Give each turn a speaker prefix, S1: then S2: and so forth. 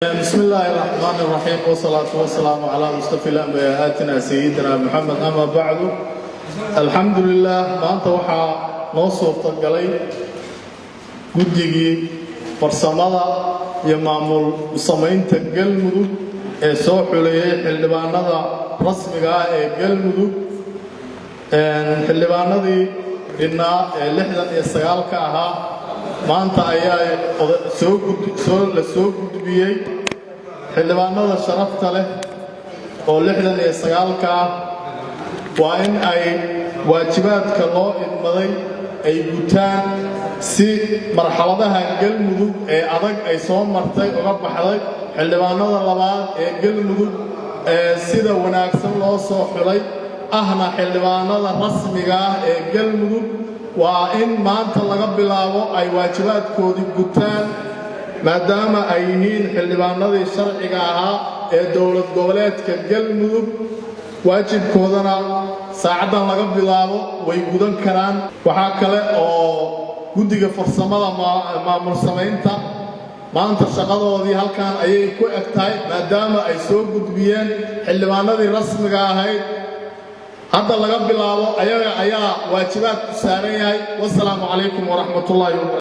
S1: بسم الله الرحمن الرحيم والصلاة والسلام على مصطفى الأنبياء سيدنا محمد أما بعد الحمد لله ما أنت وحى نصر تقلي gudigii farsamada iyo maamul samaynta galmudug ee soo xuleeyay xildhibaanada rasmiga ah ee galmudug xildhibaanadii dhinaa ee 69 ka ahaa maanta ayaa la soo gudbiyay xildhibaanada sharafta leh oo 69 ka ah waa in ay waajibaadka loo idmaday ay gutaan si marxaladaha galmudug ee adag ay soo martay uga baxday xildhibaanada labaad ee galmudug ee sida wanaagsan loo soo xulay ahna xildhibaanada rasmiga ah ee galmudug waa in maanta laga bilaabo ay waajibaadkoodii gutaan maadaama ay yihiin xildhibaanadii sharciga ahaa ee dowlad goboleedka galmudug waajibkoodana saacadan laga bilaabo way gudan karaan waxaa kale oo gudiga farsamada maamul samaynta maanta shaqadoodii halkan ayay ku egtahay maadaama ay soo gudbiyeen xildhibaanadii rasmiga ahayd hadda laga bilaabo ayaga ayaa waajibaad ku saaran yahay wassalaamu calaykum waraxmatullaahi